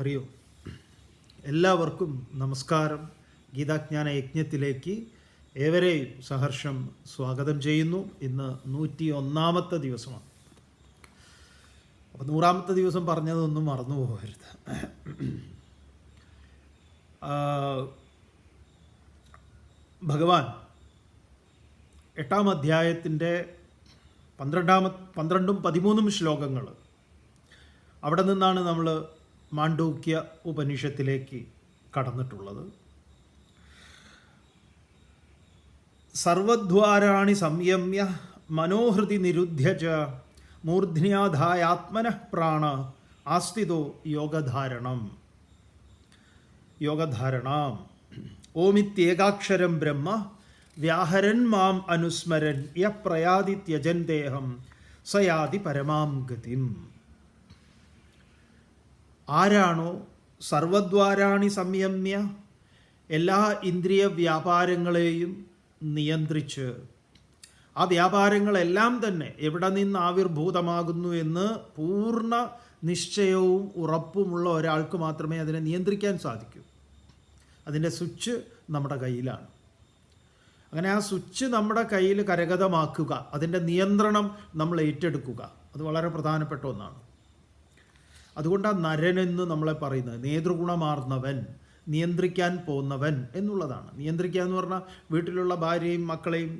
ഹരി ഓം. എല്ലാവർക്കും നമസ്കാരം. ഗീതാജ്ഞാന യജ്ഞത്തിലേക്ക് ഏവരെയും സഹർഷം സ്വാഗതം ചെയ്യുന്നു. ഇന്ന് 101-ാമത്തെ ദിവസമാണ്. അപ്പോൾ 100-ാമത്തെ ദിവസം പറഞ്ഞതൊന്നും മറന്നു പോകരുത്. ഭഗവാൻ 8-ാം അധ്യായത്തിൻ്റെ 12-ഉം 13-ഉം ശ്ലോകങ്ങൾ, അവിടെ നിന്നാണ് നമ്മൾ മാണ്ഡൂക്യ ഉപനിഷത്തിലേക്ക് കടന്നിട്ടുള്ളത്. സർവദ്വാരാണി സംയമ്യ മനോഹൃതി നിരുദ്ധ്യ ച മൂർധ്ന്യാധായാത്മനഃ പ്രാണ ആസ്ഥിതോ യോഗധാരണം. ഓമിത്യേകാക്ഷരം ബ്രഹ്മ വ്യാഹരൻ മാം അനുസ്മരൻ യ പ്രയാതി ത്യജൻ ദേഹം സയാതി പരമാം ഗതിം. ആരാണോ സർവദ്വാരാണി സംയമ്യ, എല്ലാ ഇന്ദ്രിയ വ്യാപാരങ്ങളെയും നിയന്ത്രിച്ച്, ആ വ്യാപാരങ്ങളെല്ലാം തന്നെ എവിടെ നിന്ന് ആവിർഭൂതമാകുന്നു എന്ന് പൂർണ്ണ നിശ്ചയവും ഉറപ്പുമുള്ള ഒരാൾക്ക് മാത്രമേ അതിനെ നിയന്ത്രിക്കാൻ സാധിക്കൂ. അതിൻ്റെ സ്വിച്ച് നമ്മുടെ കയ്യിലാണ്. അങ്ങനെ ആ സ്വിച്ച് നമ്മുടെ കയ്യിൽ കരഗതമാക്കുക, അതിൻ്റെ നിയന്ത്രണം നമ്മൾ ഏറ്റെടുക്കുക, അത് വളരെ പ്രധാനപ്പെട്ട ഒന്നാണ്. അതുകൊണ്ടാണ് നരനെന്ന് നമ്മളെ പറയുന്നത്. നേതൃഗുണമാർന്നവൻ, നിയന്ത്രിക്കാൻ പോന്നവൻ എന്നുള്ളതാണ്. നിയന്ത്രിക്കുക എന്ന് പറഞ്ഞാൽ വീട്ടിലുള്ള ഭാര്യയും മക്കളെയും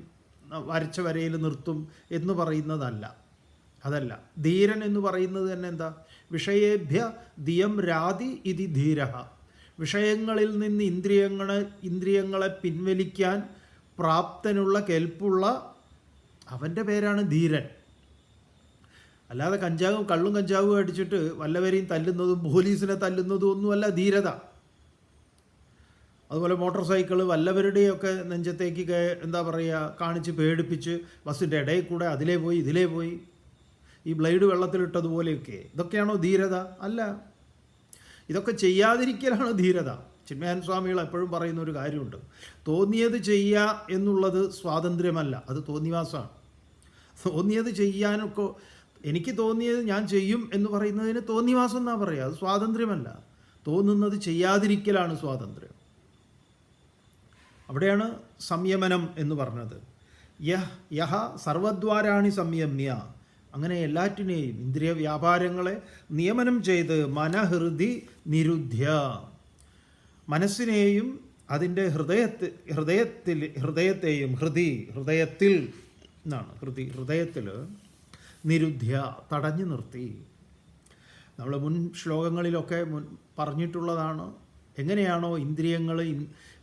വരച്ച വരയിൽ നിർത്തും എന്ന് പറയുന്നതല്ല. അതല്ല. ധീരൻ എന്ന് പറയുന്നത് തന്നെ എന്താ? വിഷയേഭ്യ ദിയം രാതി ഇതി ധീര. വിഷയങ്ങളിൽ നിന്ന് ഇന്ദ്രിയങ്ങളെ പിൻവലിക്കാൻ പ്രാപ്തനുള്ള കെൽപ്പുള്ള അവൻ്റെ പേരാണ് ധീരൻ. അല്ലാതെ കള്ളും കഞ്ചാവും അടിച്ചിട്ട് വല്ലവരെയും തല്ലുന്നതും പോലീസിനെ തല്ലുന്നതും ഒന്നുമല്ല ധീരത. അതുപോലെ മോട്ടോർ സൈക്കിൾ വല്ലവരുടെയൊക്കെ നെഞ്ചത്തേക്ക് കാണിച്ച് പേടിപ്പിച്ച് ബസ്സിൻ്റെ ഇടയിൽ കൂടെ അതിലേ പോയി ഇതിലേ പോയി ഈ ബ്ലേഡ് വെള്ളത്തിലിട്ടതുപോലെയൊക്കെ, ഇതൊക്കെയാണോ ധീരത? അല്ല. ഇതൊക്കെ ചെയ്യാതിരിക്കലാണ് ധീരത. ചിന്മയാൻ സ്വാമികൾ എപ്പോഴും പറയുന്ന ഒരു കാര്യമുണ്ട്. തോന്നിയത് ചെയ്യുക എന്നുള്ളത് സ്വാതന്ത്ര്യമല്ല, അത് തോന്നിവാസമാണ്. തോന്നിയത് ചെയ്യാനൊക്കെ എനിക്ക് തോന്നിയത് ഞാൻ ചെയ്യും എന്ന് പറയുന്നതിന് തോന്നിവാസം എന്നാ പറയുക. അത് സ്വാതന്ത്ര്യമല്ല. തോന്നുന്നത് ചെയ്യാതിരിക്കലാണ് സ്വാതന്ത്ര്യം. അവിടെയാണ് സംയമനം എന്ന് പറഞ്ഞത്. യഹ സർവദ്വാരാണി സംയമ്യ. അങ്ങനെ എല്ലാറ്റിനെയും ഇന്ദ്രിയ വ്യാപാരങ്ങളെ നിയമനം ചെയ്ത് മനഹൃദി നിരുദ്ധ്യ, മനസ്സിനെയും അതിൻ്റെ ഹൃദയത്തെയും ഹൃദയത്തിൽ എന്നാണ്, ഹൃദയത്തിൽ നിരുദ്ധ്യ, തടഞ്ഞു നിർത്തി. നമ്മൾ മുൻ ശ്ലോകങ്ങളിലൊക്കെ പറഞ്ഞിട്ടുള്ളതാണ്. എങ്ങനെയാണോ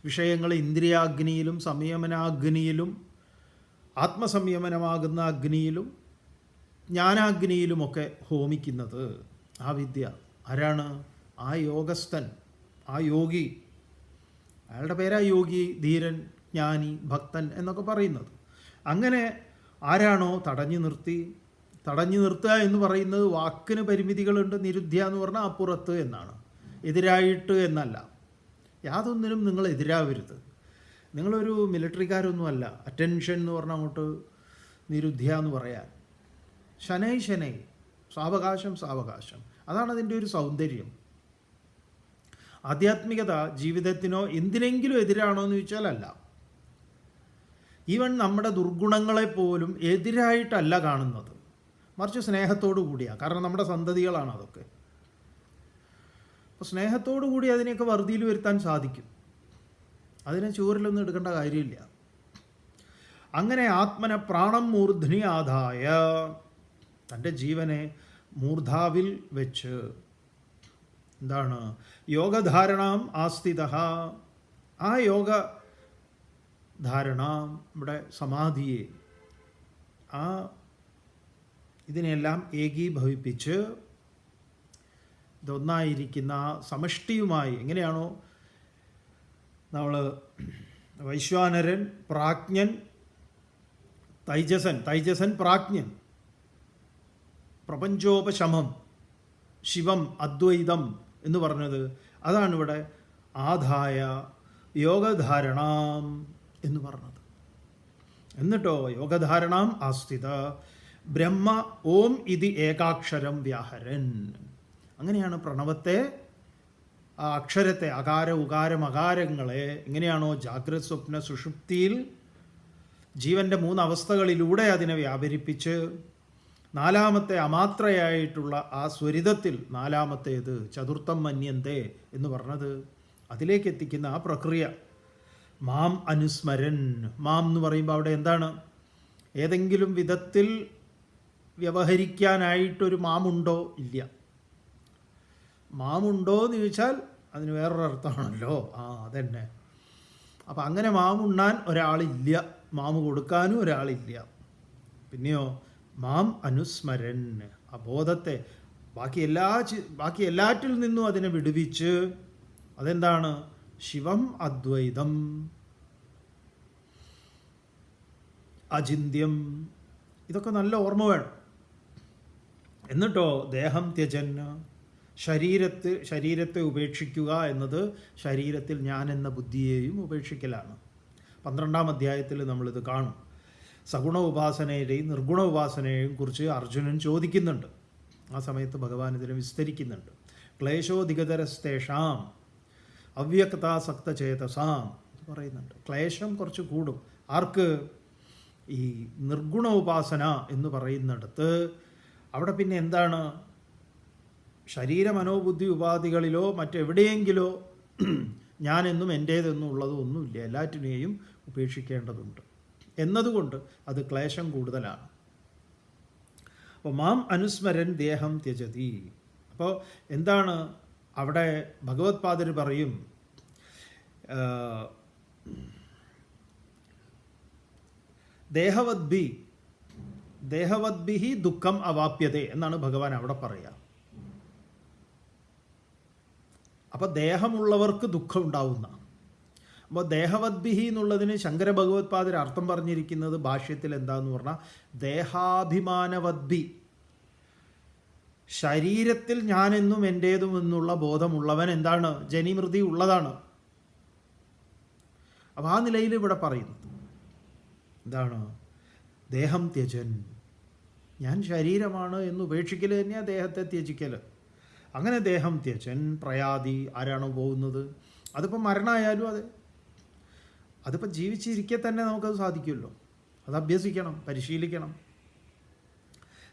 വിഷയങ്ങൾ ഇന്ദ്രിയാഗ്നിയിലും സംയമനാഗ്നിയിലും ആത്മസംയമനമാകുന്ന അഗ്നിയിലും ജ്ഞാനാഗ്നിയിലുമൊക്കെ ഹോമിക്കുന്നത്, ആ വിദ്യ ആരാണ്? ആ യോഗസ്ഥൻ, ആ യോഗി. അയാളുടെ പേരാ യോഗി, ധീരൻ, ജ്ഞാനി, ഭക്തൻ എന്നൊക്കെ പറയുന്നത്. അങ്ങനെ ആരാണോ തടഞ്ഞു നിർത്തുക എന്ന് പറയുന്നത് വാക്കിന് പരിമിതികളുണ്ട്. നിരുദ്ധ്യ എന്ന് പറഞ്ഞാൽ അപ്പുറത്ത് എന്നാണ്, എതിരായിട്ട് എന്നല്ല. യാതൊന്നിനും നിങ്ങൾ എതിരാവരുത്. നിങ്ങളൊരു മിലിറ്ററിക്കാരൊന്നുമല്ല. അറ്റൻഷൻ എന്ന് പറഞ്ഞാൽ അങ്ങോട്ട് നിരുദ്ധ്യ എന്ന് പറയാൻ. ശനൈ സാവകാശം. അതാണ് അതിൻ്റെ ഒരു സൗന്ദര്യം. ആധ്യാത്മികത ജീവിതത്തിനോ എന്തിനെങ്കിലും എതിരാണോ എന്ന് ചോദിച്ചാൽ അല്ല. ഈവൻ നമ്മുടെ ദുർഗുണങ്ങളെപ്പോലും എതിരായിട്ടല്ല കാണുന്നത്, മറിച്ച് സ്നേഹത്തോടു കൂടിയാണ്. കാരണം നമ്മുടെ സന്തതികളാണ് അതൊക്കെ. അപ്പോൾ സ്നേഹത്തോടു കൂടി അതിനെയൊക്കെ വറുതിയിൽ വരുത്താൻ സാധിക്കും. അതിനെ ചൂരിലൊന്നും എടുക്കേണ്ട കാര്യമില്ല. അങ്ങനെ ആത്മന പ്രാണം മൂർധ്നി ആദായ, തൻ്റെ ജീവനെ മൂർധാവിൽ വെച്ച് എന്താണ്? യോഗധാരണാം ആസ്ഥിത. ആ യോഗധാരണ, നമ്മുടെ സമാധിയെ, ആ ഇതിനെല്ലാം ഏകീഭവിപ്പിച്ച് ഇതൊന്നായിരിക്കുന്ന സമഷ്ടിയുമായി, എങ്ങനെയാണോ നമ്മൾ വൈശ്വാനരൻ പ്രാജ്ഞൻ, തൈജസൻ പ്രാജ്ഞൻ, പ്രപഞ്ചോപശമം, ശിവം അദ്വൈതം എന്ന് പറഞ്ഞത്, അതാണ് ഇവിടെ ആദായ യോഗധാരണാം എന്ന് പറഞ്ഞത്. എന്നിട്ടോ യോഗധാരണാം ആസ്ഥിത ബ്രഹ്മ ഓം ഇതി ഏകാക്ഷരം വ്യാഹരൻ. അങ്ങനെയാണ് പ്രണവത്തെ ആ അക്ഷരത്തെ, അകാര ഉകാരം അകാരങ്ങളെ എങ്ങനെയാണോ ജാഗ്രത സ്വപ്ന സുഷുപ്തിയിൽ ജീവൻ്റെ 3 അവസ്ഥകളിലൂടെ അതിനെ വ്യാപരിപ്പിച്ച് നാലാമത്തെ അമാത്രയായിട്ടുള്ള ആ സ്വരിതത്തിൽ നാലാമത്തേത് ചതുർത്ഥം മന്യന്തേ എന്ന് പറഞ്ഞത് അതിലേക്ക് എത്തിക്കുന്ന ആ പ്രക്രിയ മാം അനുസ്മരൻ. മാം എന്ന് പറയുമ്പോൾ അവിടെ എന്താണ്? ഏതെങ്കിലും വിധത്തിൽ വ്യവഹരിക്കാനായിട്ടൊരു മാമുണ്ടോ? ഇല്ല. മാമുണ്ടോ എന്ന് ചോദിച്ചാൽ അതിന് വേറൊരു അർത്ഥമാണല്ലോ. അതന്നെ. അപ്പം അങ്ങനെ മാമുണ്ണാൻ ഒരാളില്ല, മാമ് കൊടുക്കാനും ഒരാളില്ല. പിന്നെയോ മാം അനുസ്മരൻ, ആ ബോധത്തെ ബാക്കി എല്ലാറ്റിൽ നിന്നും അതിനെ വിടുവിച്ച്, അതെന്താണ്? ശിവം അദ്വൈതം അചിന്യം, ഇതൊക്കെ നല്ല ഓർമ്മ വേണം. എന്നിട്ടോ ദേഹം ത്യജൻ, ശരീരത്തെ ഉപേക്ഷിക്കുക എന്നത് ശരീരത്തിൽ ഞാൻ എന്ന ബുദ്ധിയെയും ഉപേക്ഷിക്കലാണ്. 12-ാം അധ്യായത്തിൽ നമ്മളിത് കാണും. സഗുണ ഉപാസനയുടെയും നിർഗുണ ഉപാസനയെയും കുറിച്ച് അർജുനൻ ചോദിക്കുന്നുണ്ട്. ആ സമയത്ത് ഭഗവാൻ ഇതിനെ വിസ്തരിക്കുന്നുണ്ട്. ക്ലേശോധികതരസ്തേഷാം അവ്യക്താസക്തചേതസാം പറയുന്നുണ്ട്. ക്ലേശം കുറച്ച് കൂടും. ആർക്ക്? ഈ നിർഗുണ ഉപാസന എന്ന് പറയുന്നിടത്ത് അവിടെ പിന്നെ എന്താണ്? ശരീര മനോബുദ്ധി ഉപാധികളിലോ മറ്റെവിടെയെങ്കിലോ ഞാനെന്നും എൻ്റേതെന്നും ഉള്ളത് ഒന്നുമില്ല, എല്ലാറ്റിനെയും ഉപേക്ഷിക്കേണ്ടതുണ്ട് എന്നതുകൊണ്ട് അത് ക്ലേശം കൂടുതലാണ്. അപ്പോൾ മാം അനുസ്മരൻ ദേഹം ത്യജതി. അപ്പോൾ എന്താണ് അവിടെ ഭഗവത്പാദർ പറയും, ദേഹവദ്ഭിഹി ദുഃഖം അവാപ്യതേ എന്നാണ് ഭഗവാൻ അവിടെ പറയുക. അപ്പോൾ ദേഹമുള്ളവർക്ക് ദുഃഖം ഉണ്ടാവുന്ന. അപ്പോൾ ദേഹവദ്ഭിഹി എന്നുള്ളതിന് ശങ്കര ഭഗവത്പാദർ അർത്ഥം പറഞ്ഞിരിക്കുന്നത് ഭാഷ്യത്തിൽ എന്താന്ന് പറഞ്ഞാൽ ദേഹാഭിമാനവദ്ഭി, ശരീരത്തിൽ ഞാനെന്നും എൻ്റേതും എന്നുള്ള ബോധമുള്ളവൻ എന്താണ്? ജനിമൃതി ഉള്ളതാണ്. അപ്പോൾ ആ നിലയിൽ ഇവിടെ പറയുന്നത് എന്താണ്? ദേഹം ത്യജൻ, ഞാൻ ശരീരമാണ് എന്ന് ഉപേക്ഷിക്കൽ തന്നെയാണ് ദേഹത്തെ ത്യജിക്കൽ. അങ്ങനെ ദേഹം ത്യജൻ പ്രയാതി, ആരാണോ പോകുന്നത്, അതിപ്പോൾ മരണമായാലും അതെ, അതിപ്പോൾ ജീവിച്ചിരിക്കെ തന്നെ നമുക്കത് സാധിക്കുമല്ലോ. അത് അഭ്യസിക്കണം, പരിശീലിക്കണം.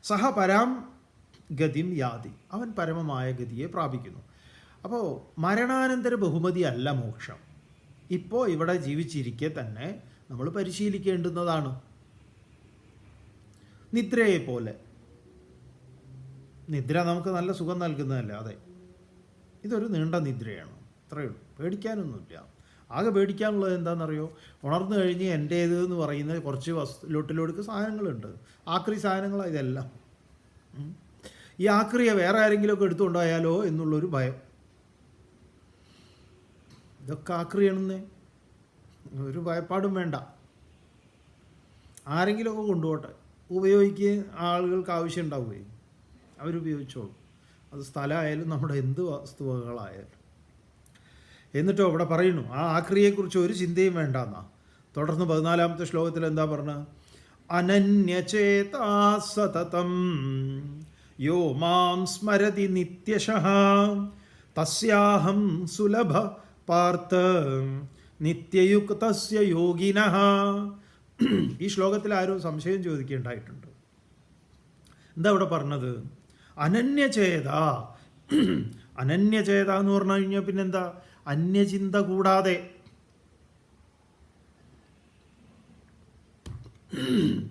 സഹ പരാം ഗതിം യാതി, അവൻ പരമമായ ഗതിയെ പ്രാപിക്കുന്നു. അപ്പോൾ മരണാനന്തര ബഹുമതി അല്ല മോക്ഷം. ഇപ്പോൾ ഇവിടെ ജീവിച്ചിരിക്കെ തന്നെ നമ്മൾ പരിശീലിക്കേണ്ടുന്നതാണ്. നിദ്രയെ പോലെ. നിദ്ര നമുക്ക് നല്ല സുഖം നൽകുന്നതല്ല, അതെ, ഇതൊരു നീണ്ട നിദ്രയാണ്, അത്രയേ ഉള്ളൂ. പേടിക്കാനൊന്നുമില്ല. ആകെ പേടിക്കാനുള്ളത് എന്താണെന്നറിയോ? ഉണർന്നു കഴിഞ്ഞ് എൻ്റേത് എന്ന് പറയുന്ന കുറച്ച് ലൊട്ടിലൊടുക്ക് സാധനങ്ങളുണ്ട്, ആക്രി സാധനങ്ങളാണ് ഇതെല്ലാം. ഈ ആക്രിയെ വേറെ ആരെങ്കിലുമൊക്കെ എടുത്തുകൊണ്ടായാലോ എന്നുള്ളൊരു ഭയം. ഇതൊക്കെ ആക്രിയാണെന്നേ, ഒരു ഭയപ്പാടും വേണ്ട. ആരെങ്കിലുമൊക്കെ കൊണ്ടുപോട്ടെ, ഉപയോഗിക്കാൻ ആളുകൾക്ക് ആവശ്യം ഉണ്ടാവുകയും അവരുപയോഗിച്ചോളും. അത് സ്ഥലമായാലും നമ്മുടെ എന്ത് വസ്തുവകളായാലും. എന്നിട്ടോ അവിടെ പറയുന്നു ആ ആക്രിയെക്കുറിച്ച് ഒരു ചിന്തയും വേണ്ടെന്നാ. തുടർന്ന് 14-ാമത്തെ ശ്ലോകത്തിൽ എന്താ പറഞ്ഞത്? അനന്യചേതാ സതതം യോ മാം സ്മരതി നിത്യശഃ തസ്യാഹം സുലഭ പാർത്ഥ നിത്യയുക്തസ്യ യോഗിനഃ. ഈ ശ്ലോകത്തിൽ ആരോ സംശയം ചോദിക്കേണ്ടായിട്ടുണ്ട്. എന്താ ഇവിടെ പറഞ്ഞത്? അനന്യചേത. അനന്യചേത എന്ന് പറഞ്ഞു കഴിഞ്ഞാൽ പിന്നെന്താ? അന്യചിന്ത കൂടാതെ.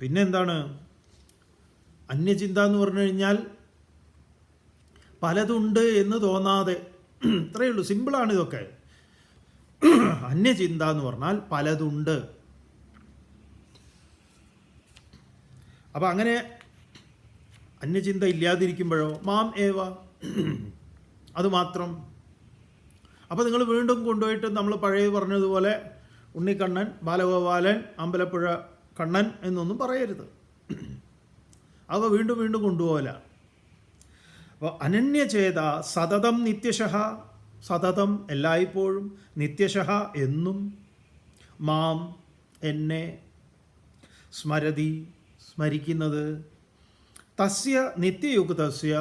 പിന്നെന്താണ് അന്യചിന്ത എന്ന് പറഞ്ഞു കഴിഞ്ഞാൽ? പലതുണ്ട് എന്ന് തോന്നാതെ. ഇത്രയേ ഉള്ളൂ, സിമ്പിളാണ് ഇതൊക്കെ. അന്യചിന്ത എന്ന് പറഞ്ഞാൽ പലതുണ്ട്. അപ്പം അങ്ങനെ അന്യചിന്ത ഇല്ലാതിരിക്കുമ്പോഴോ മാം ഏവ, അതുമാത്രം. അപ്പോൾ നിങ്ങൾ വീണ്ടും കൊണ്ടുപോയിട്ട് നമ്മൾ പഴയ പറഞ്ഞതുപോലെ ഉണ്ണിക്കണ്ണൻ, ബാലഗോപാലൻ, അമ്പലപ്പുഴ കണ്ണൻ എന്നൊന്നും പറയരുത്. അവ വീണ്ടും വീണ്ടും കൊണ്ടുപോകല. അപ്പോൾ അനന്യചേത സതതം നിത്യശഃ, സതതം എല്ലായ്പ്പോഴും, നിത്യശഃ എന്നും, മാം എന്നെ, സ്മരതി സ്മരിക്കുന്നത്, തസ്യ നിത്യയുക്തസ്യ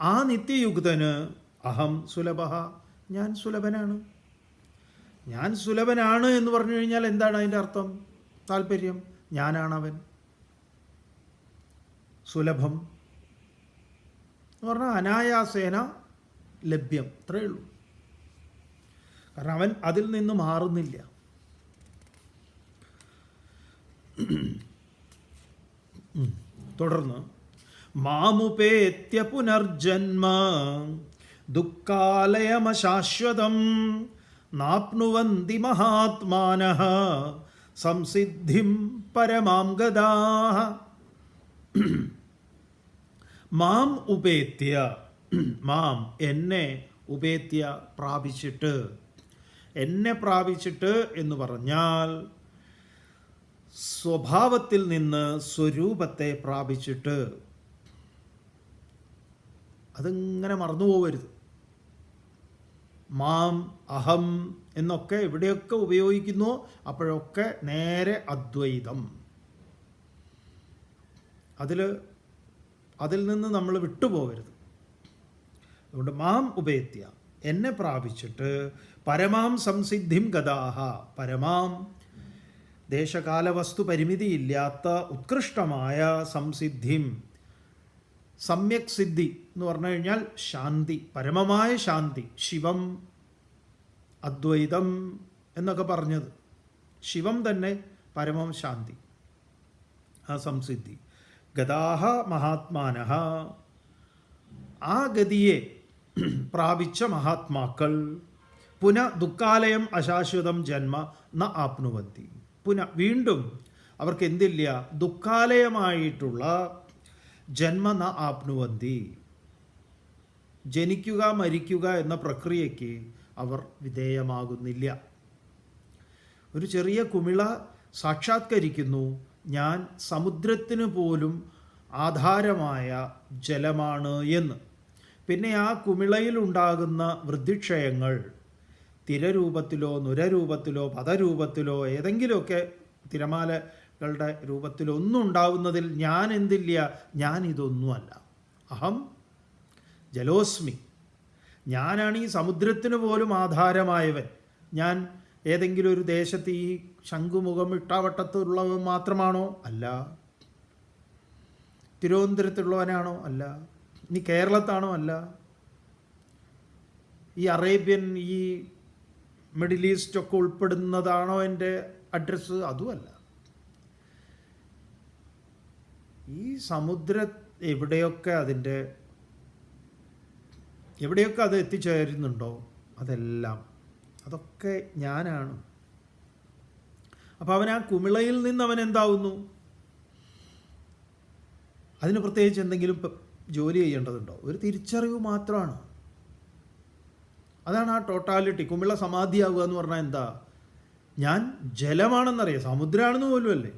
ആ നിത്യയുക്തന്, അഹം സുലഭ ഞാൻ സുലഭനാണ്. ഞാൻ സുലഭനാണ് എന്ന് പറഞ്ഞു കഴിഞ്ഞാൽ എന്താണ് അതിൻ്റെ അർത്ഥം, താല്പര്യം? ഞാനാണവൻ. സുലഭം എന്ന് പറഞ്ഞാൽ അനായാസേന ലഭ്യം, അത്രയേ ഉള്ളൂ. കാരണം അവൻ അതിൽ നിന്ന് മാറുന്നില്ല. തുടർന്ന് മാമുപേത്യ പുനർജന്മ ദുഃഖാലയമശാശ്വതം നാപ്നുവന്തി മഹാത്മാനഃ സംസിദ്ധിം പരമാം ഗതാഃ. മാം ഉപേത്യ, മാം എന്നെ, ഉപേത്യ പ്രാപിച്ചിട്ട്. എന്നെ പ്രാപിച്ചിട്ട് എന്ന് പറഞ്ഞാൽ സ്വഭാവത്തിൽ നിന്ന് സ്വരൂപത്തെ പ്രാപിച്ചിട്ട്. അതിങ്ങനെ മറന്നുപോകരുത്. മാം, അഹം എന്നൊക്കെ എവിടെയൊക്കെ ഉപയോഗിക്കുന്നു അപ്പോഴൊക്കെ നേരെ അദ്വൈതം. അതിൽ നിന്ന് നമ്മൾ വിട്ടുപോകരുത്. അതുകൊണ്ട് മാം ഉപേത്യ, എന്നെ പ്രാപിച്ചിട്ട്, പരമാം സംസിദ്ധിം ഗതാഹ, പരമാം ദേശകാലവസ്തു പരിമിതിയില്ലാത്ത ഉത്കൃഷ്ടമായ സംസിദ്ധിം, സമ്യക് സിദ്ധി എന്ന് പറഞ്ഞു കഴിഞ്ഞാൽ ശാന്തി, പരമമായ ശാന്തി. ശിവം, അദ്വൈതം എന്നൊക്കെ പറഞ്ഞത്, ശിവം തന്നെ പരമം ശാന്തി, ആ സംസിദ്ധി. ഗതാഹ മഹാത്മാനഃ, ആ ഗതിയെ പ്രാപിച്ച മഹാത്മാക്കൾ ദുഃഖാലയം അശാശ്വതം ജന്മ ന ആപ്നുവന്തി. വീണ്ടും അവർക്ക് എന്തില്ല? ദുഃഖാലയമായിട്ടുള്ള ജന്മ ന ആപ്നുവന്തി, ജനിക്കുക മരിക്കുക എന്ന പ്രക്രിയയ്ക്ക് അവർ വിധേയമാകുന്നില്ല. ഒരു ചെറിയ കുമിള സാക്ഷാത്കരിക്കുന്നു, ഞാൻ സമുദ്രത്തിന് പോലും ആധാരമായ ജലമാണ് എന്ന്. പിന്നെ ആ കുമിളയിലുണ്ടാകുന്ന വൃദ്ധിക്ഷയങ്ങൾ തിരരൂപത്തിലോ നുരരൂപത്തിലോ പദരൂപത്തിലോ ഏതെങ്കിലുമൊക്കെ തിരമാലകളുടെ രൂപത്തിലോ ഒന്നും ഉണ്ടാകുന്നതിൽ ഞാൻ എന്തില്ല? ഞാൻ ഇതൊന്നുമല്ല. അഹം ജലോസ്മി, ഞാനാണ് ഈ സമുദ്രത്തിന് പോലും ആധാരമായവൻ. ഞാൻ ഏതെങ്കിലും ഒരു ദേശത്ത് ഈ ശംഖുമുഖം ഇട്ടാവട്ടത്തുള്ളവൻ മാത്രമാണോ? അല്ല. തിരുവനന്തപുരത്തുള്ളവനാണോ? അല്ല. ഇനി കേരളത്താണോ? അല്ല. ഈ അറേബ്യൻ, ഈ മിഡിൽ ഈസ്റ്റ് ഒക്കെ ഉൾപ്പെടുന്നതാണോ എൻ്റെ അഡ്രസ്സ്? അതുമല്ല. ഈ സമുദ്ര എവിടെയൊക്കെ അത് എത്തിച്ചേരുന്നുണ്ടോ അതൊക്കെ ഞാനാണ്. അപ്പോൾ അവൻ ആ കുമിളയിൽ നിന്ന് അവൻ എന്താവുന്നു? അതിന് പ്രത്യേകിച്ച് എന്തെങ്കിലും ജോലി ചെയ്യേണ്ടതുണ്ടോ? ഒരു തിരിച്ചറിവ് മാത്രമാണ്. അതാണ് ആ ടോട്ടാലിറ്റി. കുമിള സമാധിയാവുക എന്ന് പറഞ്ഞാൽ എന്താ? ഞാൻ ജലമാണെന്നറിയാം, സമുദ്രമാണെന്ന് പോലും അല്ലേ.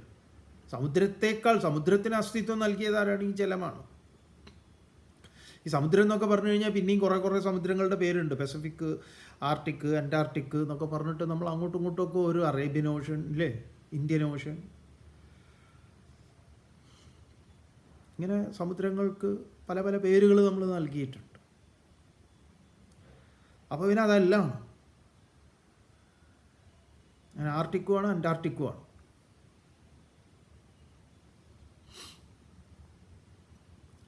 സമുദ്രത്തിന് അസ്തിത്വം നൽകിയതാരാണ്? ഈ ജലമാണ്. ഈ സമുദ്രം എന്നൊക്കെ പറഞ്ഞു കഴിഞ്ഞാൽ പിന്നെയും കുറേ സമുദ്രങ്ങളുടെ പേരുണ്ട്. പസഫിക്, ആർട്ടിക്, അന്റാർട്ടിക് എന്നൊക്കെ പറഞ്ഞിട്ട് നമ്മൾ അങ്ങോട്ടും ഇങ്ങോട്ടുമൊക്കെ ഒരു അറേബ്യൻ ഓഷൻ ഇല്ലേ, ഇന്ത്യൻ ഓഷൻ, ഇങ്ങനെ സമുദ്രങ്ങൾക്ക് പല പല പേരുകൾ നമ്മൾ നൽകിയിട്ടുണ്ട്. അപ്പോൾ പിന്നെ അതെല്ലാം ആർട്ടിക്കുമാണ്, അന്റാർട്ടിക്കുമാണ്.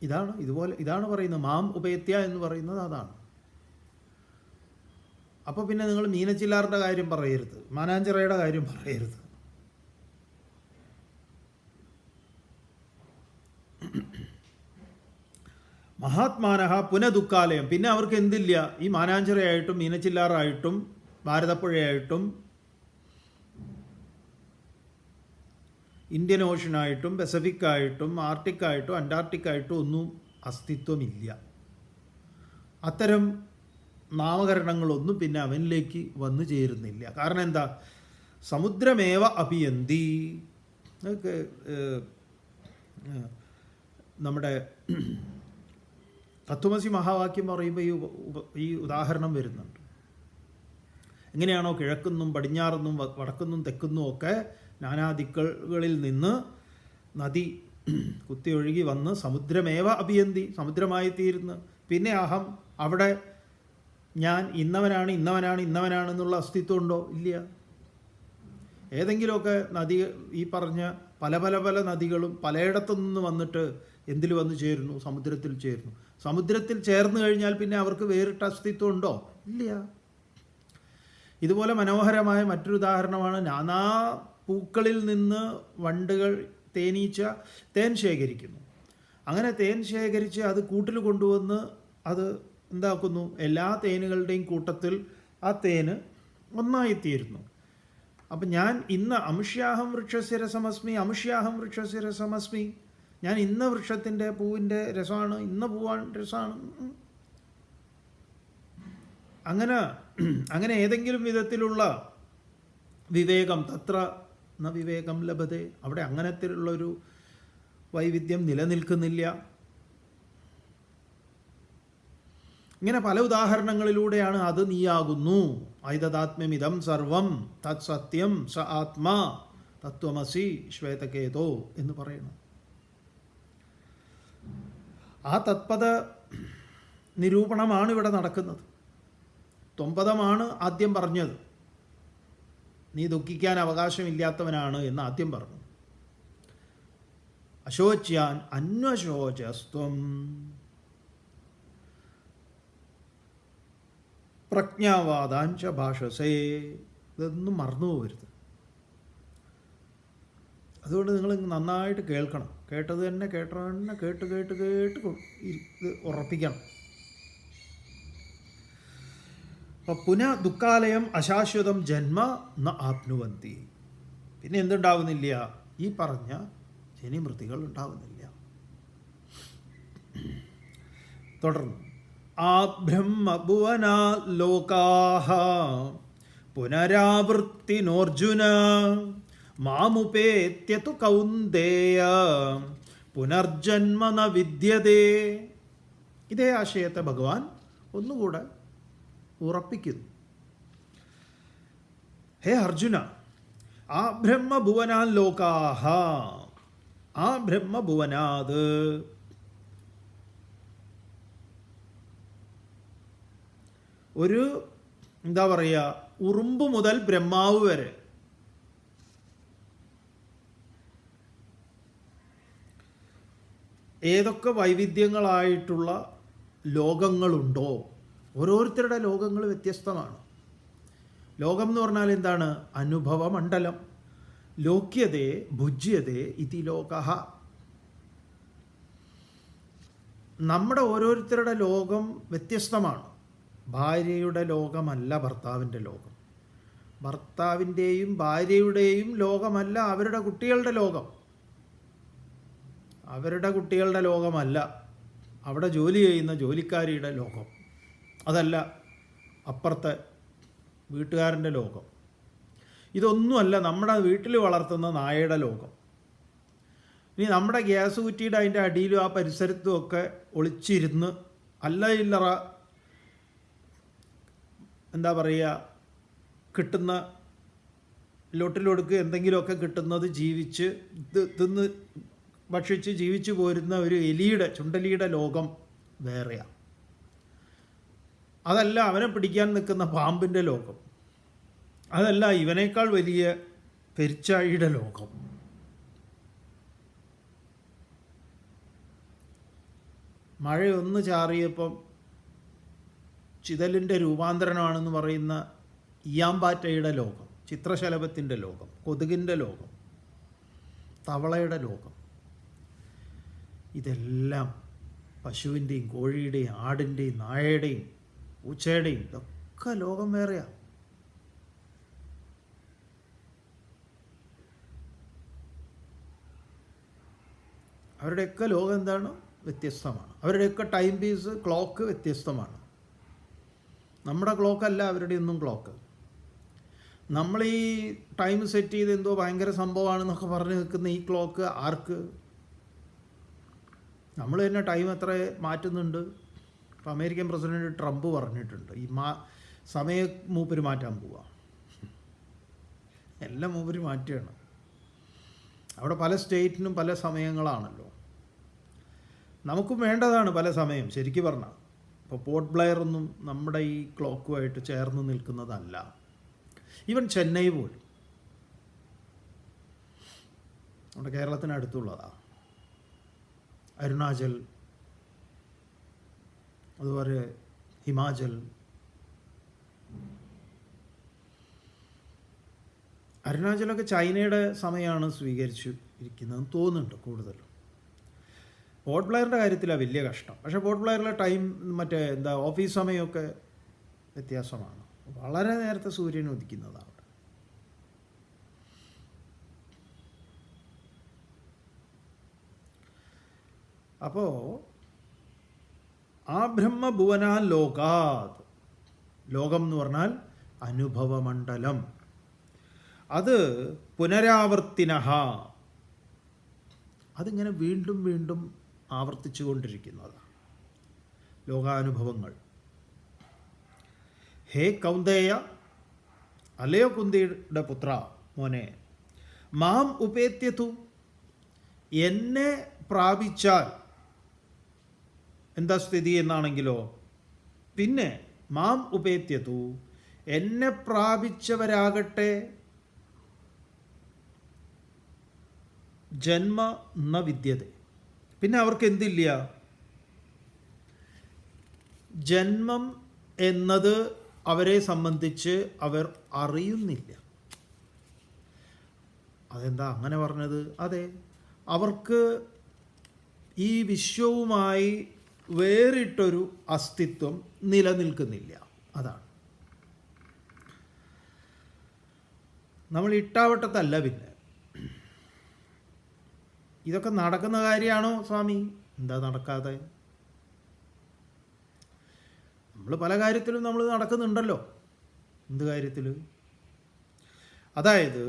ഇതാണ് പറയുന്നത്. മാം ഉപേത്യ എന്ന് പറയുന്നത് അതാണ്. അപ്പോൾ പിന്നെ നിങ്ങൾ മീനച്ചിലാറിൻ്റെ കാര്യം പറയരുത്, മാനാഞ്ചിറയുടെ കാര്യം പറയരുത്. മഹാത്മാനഹ പുനഃദുഃഖാലയം. പിന്നെ അവർക്ക് എന്തില്ല? ഈ മാനാഞ്ചിറയായിട്ടും മീനച്ചില്ലാറായിട്ടും ഭാരതപ്പുഴയായിട്ടും ഇന്ത്യൻ ഓഷനായിട്ടും പസഫിക്കായിട്ടും ആർട്ടിക്കായിട്ടും അന്റാർട്ടിക്കായിട്ടും ഒന്നും അസ്തിത്വമില്ല. അത്തരം നാമകരണങ്ങളൊന്നും പിന്നെ അവനിലേക്ക് വന്നു ചേരുന്നില്ല. കാരണം എന്താ? സമുദ്രമേവ അഭിയന്തി. നമ്മുടെ തത്വമസി മഹാവാക്യം പറയുമ്പോൾ ഈ ഉദാഹരണം വരുന്നുണ്ട്. എങ്ങനെയാണോ കിഴക്കുന്നും പടിഞ്ഞാറെന്നും വടക്കുന്നും തെക്കുന്നും ഒക്കെ നാനാദിക്കുകളിൽ നിന്ന് നദി കുത്തിയൊഴുകി വന്ന് സമുദ്രമേവ അഭിയന്തി, സമുദ്രമായി തീരുന്നു. പിന്നെ അഹം അവിടെ ഞാൻ ഇന്നവനാണ് ഇന്നവനാണ് ഇന്നവനാണെന്നുള്ള അസ്തിത്വം ഉണ്ടോ? ഇല്ല. ഏതെങ്കിലുമൊക്കെ നദി, ഈ പറഞ്ഞ പല പല പല നദികളും പലയിടത്തു നിന്ന് വന്നിട്ട് എന്തിൽ വന്ന് ചേരുന്നു? സമുദ്രത്തിൽ ചേരുന്നു. സമുദ്രത്തിൽ ചേർന്ന് കഴിഞ്ഞാൽ പിന്നെ അവർക്ക് വേറിട്ട അസ്തിത്വം ഉണ്ടോ? ഇല്ല. ഇതുപോലെ മനോഹരമായ മറ്റൊരു ഉദാഹരണമാണ്, നാനാ പൂക്കളിൽ നിന്ന് വണ്ടുകൾ, തേനീച്ച തേൻ ശേഖരിക്കുന്നു. അങ്ങനെ തേൻ ശേഖരിച്ച് അത് കൂട്ടിൽ കൊണ്ടുവന്ന് അത് എന്താക്കുന്നു? എല്ലാ തേനുകളുടെയും കൂട്ടത്തിൽ ആ തേന് ഒന്നായിത്തീരുന്നു. അപ്പം ഞാൻ ഇന്ന് അമുഷ്യാഹം വൃക്ഷസ്യ രസമസ്മി, അമുഷ്യാഹം വൃക്ഷസ്യ രസമസ്മി, ഞാൻ ഇന്ന വൃക്ഷത്തിൻ്റെ പൂവിൻ്റെ രസമാണ്, ഇന്ന പൂവാൻ രസമാണ്. അങ്ങനെ ഏതെങ്കിലും വിധത്തിലുള്ള വിവേകം, തത്ര ന വിവേകം ലഭതേ, അവിടെ അങ്ങനത്തിലുള്ളൊരു വൈവിധ്യം നിലനിൽക്കുന്നില്ല. ഇങ്ങനെ പല ഉദാഹരണങ്ങളിലൂടെയാണ് അത് നീയാകുന്നു, ഐതദാത്മ്യമിതം സർവം തത് സത്യം സ ആത്മാ തത്വമസി ശ്വേതകേതോ എന്ന് പറയുന്നു. ആ തത്പദ നിരൂപണമാണ് ഇവിടെ നടക്കുന്നത്. ത്വംപദമാണ് ആദ്യം പറഞ്ഞത്. നീ ദുഃഖിക്കാൻ അവകാശമില്ലാത്തവനാണ് എന്ന് ആദ്യം പറഞ്ഞു. അശോച്യാൻ അന്വശോചസ്ത്വം പ്രജ്ഞാവാദാഞ്ച ഭാഷസേ. ഇതൊന്നും മറന്നു പോകരുത്. അതുകൊണ്ട് നിങ്ങൾ നന്നായിട്ട് കേൾക്കണം. കേട്ടത് തന്നെ കേട്ട് ഇത് ഉറപ്പിക്കണം. അപ്പം പുനഃ ദുഃഖാലയം അശാശ്വതം ജന്മ ന ആപ്നുവന്തി. പിന്നെ എന്തുണ്ടാവുന്നില്ല? ഈ പറഞ്ഞ ജനിമൃതികൾ ഉണ്ടാവുന്നില്ല. തുടർന്ന് ആ ബ്രഹ്മഭുവനാ ലോകാഹ പുനരാവൃത്തിനോർജുന മാമുപേത്യതു കൗന്ദേയ പുനർജന്മ ന വിദ്യതേ. ഇതേ ആശയത്തെ ഭഗവാൻ ഒന്നുകൂടെ ഉറപ്പിക്കുന്നു. ഹേ അർജുന, ആ ബ്രഹ്മഭുവനാ ലോകാഹ, ആ ബ്രഹ്മഭുവനാത് ഒരു എന്താ പറയുക, ഉറുമ്പ് മുതൽ ബ്രഹ്മാവ് വരെ ഏതൊക്കെ വൈവിധ്യങ്ങളായിട്ടുള്ള ലോകങ്ങളുണ്ടോ, ഓരോരുത്തരുടെ ലോകങ്ങൾ വ്യത്യസ്തമാണ്. ലോകം എന്ന് പറഞ്ഞാൽ എന്താണ്? അനുഭവമണ്ഡലം. ലോക്യതേ ഭുജ്യതേ ഇതി ലോകഃ. നമ്മുടെ ഓരോരുത്തരുടെ ലോകം വ്യത്യസ്തമാണ്. ഭാര്യയുടെ ലോകമല്ല ഭർത്താവിൻ്റെ ലോകം. ഭർത്താവിൻ്റെയും ഭാര്യയുടെയും ലോകമല്ല അവരുടെ കുട്ടികളുടെ ലോകം. അവരുടെ കുട്ടികളുടെ ലോകമല്ല അവിടെ ജോലി ചെയ്യുന്ന ജോലിക്കാരിയുടെ ലോകം. അതല്ല അപ്പുറത്തെ വീട്ടുകാരൻ്റെ ലോകം. ഇതൊന്നുമല്ല നമ്മുടെ വീട്ടിൽ വളർത്തുന്ന നായയുടെ ലോകം. ഇനി നമ്മുടെ ഗ്യാസ് കുറ്റിയുടെ അതിൻ്റെ അടിയിലും ആ പരിസരത്തും ഒക്കെ ഒളിച്ചിരുന്ന് അല്ല ഇല്ലറ എന്താ പറയുക, കിട്ടുന്ന ലോട്ടിലൊടുക്ക് എന്തെങ്കിലുമൊക്കെ കിട്ടുന്നത് ജീവിച്ച് തിന്ന് ഭക്ഷിച്ച് ജീവിച്ചു പോരുന്ന ഒരു എലിയുടെ, ചുണ്ടലിയുടെ ലോകം വേറെയാണ്. അതല്ല അവനെ പിടിക്കാൻ നിൽക്കുന്ന പാമ്പിൻ്റെ ലോകം. അതല്ല ഇവനേക്കാൾ വലിയ പെരിച്ചാഴിയുടെ ലോകം. മഴയൊന്ന് ചാറിയപ്പം ചിതലിൻ്റെ രൂപാന്തരമാണെന്ന് പറയുന്ന ഇയാമ്പാറ്റയുടെ ലോകം, ചിത്രശലഭത്തിൻ്റെ ലോകം, കൊതുകിൻ്റെ ലോകം, തവളയുടെ ലോകം. ഇതെല്ലാം പശുവിൻ്റെയും കോഴിയുടെയും ആടിൻ്റെയും നായയുടെയും പൂച്ചയുടെയും ഇതൊക്കെ ലോകം വേറെയാണ്. അവരുടെയൊക്കെ ലോകം എന്താണ്? വ്യത്യസ്തമാണ്. അവരുടെയൊക്കെ ടൈം പീസ്, ക്ലോക്ക് വ്യത്യസ്തമാണ്. നമ്മുടെ ക്ലോക്കല്ല അവരുടെയൊന്നും ക്ലോക്ക്. നമ്മൾ ഈ ടൈം സെറ്റ് ചെയ്ത് എന്തോ ഭയങ്കര സംഭവമാണെന്നൊക്കെ പറഞ്ഞ് നിൽക്കുന്ന ഈ ക്ലോക്ക് ആർക്ക്? നമ്മൾ തന്നെ ടൈം എത്ര മാറ്റുന്നുണ്ട്. ഇപ്പോൾ അമേരിക്കൻ പ്രസിഡന്റ് ട്രംപ് പറഞ്ഞിട്ടുണ്ട് ഈ സമയം മൂപ്പര് മാറ്റാൻ പോവുക. എല്ലാം മൂപ്പര് മാറ്റുകയാണ്. അവിടെ പല സ്റ്റേറ്റിനും പല സമയങ്ങളാണല്ലോ. നമുക്കും വേണ്ടതാണ് പല സമയം. ശരിക്കും പറഞ്ഞാൽ ഇപ്പോൾ പോർട്ട് ബ്ലെയർ ഒന്നും നമ്മുടെ ഈ ക്ലോക്കുമായിട്ട് ചേർന്ന് നിൽക്കുന്നതല്ല. ഈവൻ ചെന്നൈ പോലും നമ്മുടെ കേരളത്തിനടുത്തുള്ളതാണ്. അരുണാചൽ, അതുപോലെ ഹിമാചൽ. അരുണാചലൊക്കെ ചൈനയുടെ സമയമാണ് സ്വീകരിച്ചു ഇരിക്കുന്നതെന്ന് തോന്നുന്നുണ്ട് കൂടുതലും. പോർട്ട് ബ്ലെയറിൻ്റെ കാര്യത്തിലാണ് വലിയ കഷ്ടം. പക്ഷേ പോർട്ട് ബ്ലെയറിലെ ടൈം ഓഫീസ് സമയമൊക്കെ വ്യത്യാസമാണ്. വളരെ നേരത്തെ സൂര്യൻ ഉദിക്കുന്നതാണ് അവിടെ. അപ്പോൾ ആ ബ്രഹ്മഭുവനാ ലോകാത്, ലോകം എന്ന് പറഞ്ഞാൽ അനുഭവമണ്ഡലം, അത് പുനരാവർത്തിനഃ, അതിങ്ങനെ വീണ്ടും വീണ്ടും ആവർത്തിച്ചു കൊണ്ടിരിക്കുന്നതാണ് ലോകാനുഭവങ്ങൾ. ഹേ കൗന്ദേയ, അല്ലയോ കുന്തിയുടെ പുത്ര, മോനെ, മാം ഉപേത്യതു, എന്നെ പ്രാപിച്ചാൽ എന്താ സ്ഥിതി എന്നാണെങ്കിലോ, പിന്നെ മാം ഉപേത്യതു, എന്നെ പ്രാപിച്ചവരാകട്ടെ ജന്മ ന വിദ്യത, പിന്നെ അവർക്ക് എന്തില്ല, ജന്മം എന്നത് അവരെ സംബന്ധിച്ച് അവർ അറിയുന്നില്ല. അതെന്താ അങ്ങനെ പറഞ്ഞത്? അതെ, അവർക്ക് ഈ വിശ്വവുമായി വേറിട്ടൊരു അസ്തിത്വം നിലനിൽക്കുന്നില്ല. അതാണ്. നമ്മൾ ഇട്ടാവട്ടത്തല്ല. പിന്നെ ഇതൊക്കെ നടക്കുന്ന കാര്യമാണോ സ്വാമി? എന്താ നടക്കാതെ? നമ്മൾ പല കാര്യത്തിലും നമ്മൾ നടക്കുന്നുണ്ടല്ലോ. എന്ത് കാര്യത്തിൽ? അതായത്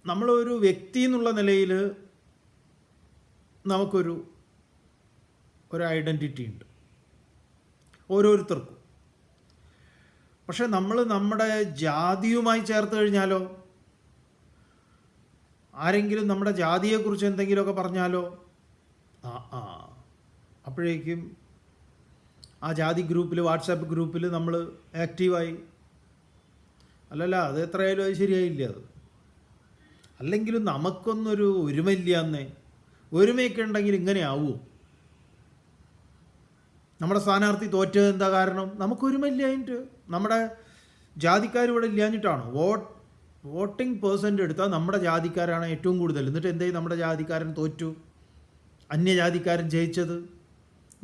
നമ്മളൊരു വ്യക്തി എന്നുള്ള നിലയിൽ നമുക്കൊരു ഐഡൻറ്റിറ്റി ഉണ്ട് ഓരോരുത്തർക്കും. പക്ഷെ നമ്മൾ നമ്മുടെ ജാതിയുമായി ചേർത്ത് കഴിഞ്ഞാലോ, ആരെങ്കിലും നമ്മുടെ ജാതിയെക്കുറിച്ച് എന്തെങ്കിലുമൊക്കെ പറഞ്ഞാലോ, അപ്പോഴേക്കും ആ ജാതി ഗ്രൂപ്പിൽ, വാട്സാപ്പ് ഗ്രൂപ്പിൽ നമ്മൾ ആക്റ്റീവായി. അല്ലല്ല, അത് എത്രയായാലും അത് ശരിയായില്ല. അത് അല്ലെങ്കിലും നമുക്കൊന്നൊരു ഒരുമയില്ല. എന്നേ ഒരുമയൊക്കെ ഉണ്ടെങ്കിൽ ഇങ്ങനെ ആവുമോ? നമ്മുടെ സ്ഥാനാർത്ഥി തോറ്റത് എന്താ കാരണം? നമുക്കൊരുമയില്ലാഞ്ഞിട്ട്. നമ്മുടെ ജാതിക്കാരിവിടെ ഇല്ലാഞ്ഞിട്ടാണ്. വോട്ടിംഗ് പേഴ്സൻ്റ് എടുത്താൽ നമ്മുടെ ജാതിക്കാരാണ് ഏറ്റവും കൂടുതൽ. എന്നിട്ട് എന്തേ നമ്മുടെ ജാതിക്കാരൻ തോറ്റു, അന്യജാതിക്കാരൻ ജയിച്ചത്?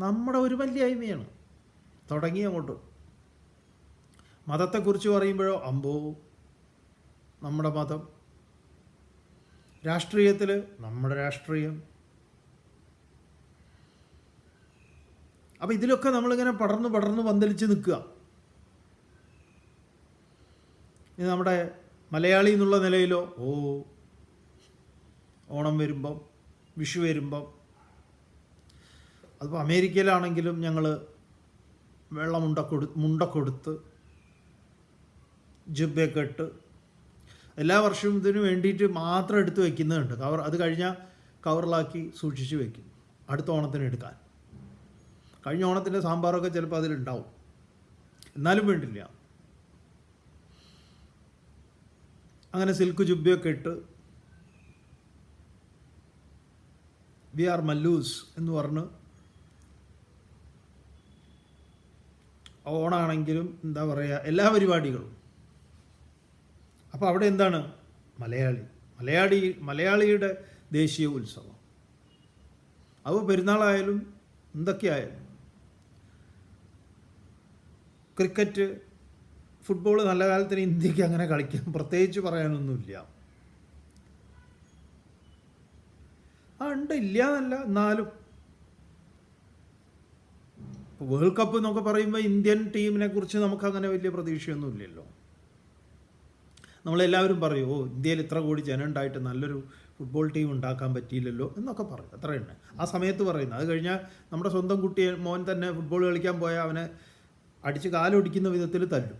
നമ്മുടെ ഒരുമയില്ലായ്മയാണ്. തുടങ്ങി അങ്ങോട്ട്. മതത്തെക്കുറിച്ച് പറയുമ്പോഴോ, അമ്പോ നമ്മുടെ മതം. രാഷ്ട്രീയത്തിൽ നമ്മുടെ രാഷ്ട്രീയം. അപ്പം ഇതിലൊക്കെ നമ്മളിങ്ങനെ പടർന്ന് പന്തലിച്ച് നിൽക്കുക. ഇത് നമ്മുടെ മലയാളി എന്നുള്ള നിലയിലോ, ഓണം വരുമ്പം, വിഷു വരുമ്പം, അതിപ്പോൾ അമേരിക്കയിലാണെങ്കിലും ഞങ്ങൾ വെള്ള മുണ്ടക്കൊടുത്ത് ജുബ്ബയൊക്കെ ഇട്ട് എല്ലാ വർഷവും ഇതിന് വേണ്ടിയിട്ട് മാത്രം എടുത്ത് വയ്ക്കുന്നുണ്ട്. അത് കഴിഞ്ഞാൽ കവറിലാക്കി സൂക്ഷിച്ച് വയ്ക്കും അടുത്ത ഓണത്തിന് എടുക്കാൻ. കഴിഞ്ഞ ഓണത്തിൻ്റെ സാമ്പാറൊക്കെ ചിലപ്പോൾ അതിലുണ്ടാവും, എന്നാലും വേണ്ടില്ല. അങ്ങനെ സിൽക്ക് ജുബ്ബയൊക്കെ ഇട്ട് വി ആർ മല്ലൂസ് എന്ന് പറഞ്ഞ് ഓണാണെങ്കിലും എന്താ പറയുക, എല്ലാ പരിപാടികളും. അപ്പോൾ അവിടെ എന്താണ്? മലയാളിയുടെ ദേശീയ ഉത്സവം. അപ്പോൾ പെരുന്നാളായാലും എന്തൊക്കെയായാലും, ക്രിക്കറ്റ്, ഫുട്ബോൾ നല്ല കാലത്തിന് ഇന്ത്യക്ക് അങ്ങനെ കളിക്കാൻ പ്രത്യേകിച്ച് പറയാനൊന്നുമില്ല. ഉണ്ട്, ഇല്ല എന്നല്ല, എന്നാലും വേൾഡ് കപ്പ് എന്നൊക്കെ പറയുമ്പോൾ ഇന്ത്യൻ ടീമിനെ കുറിച്ച് നമുക്കങ്ങനെ വലിയ പ്രതീക്ഷയൊന്നുമില്ലല്ലോ. നമ്മളെല്ലാവരും പറയും, ഇന്ത്യയിൽ ഇത്ര കോടി ജനം ഉണ്ടായിട്ട് നല്ലൊരു ഫുട്ബോൾ ടീം ഉണ്ടാക്കാൻ പറ്റിയില്ലല്ലോ എന്നൊക്കെ പറയും. അത്ര തന്നെ ആ സമയത്ത് പറയുന്നത്. അത് കഴിഞ്ഞാൽ നമ്മുടെ സ്വന്തം മോൻ തന്നെ ഫുട്ബോൾ കളിക്കാൻ പോയാൽ അവനെ അടിച്ച് കാലൊടിക്കുന്ന വിധത്തിൽ തല്ലും.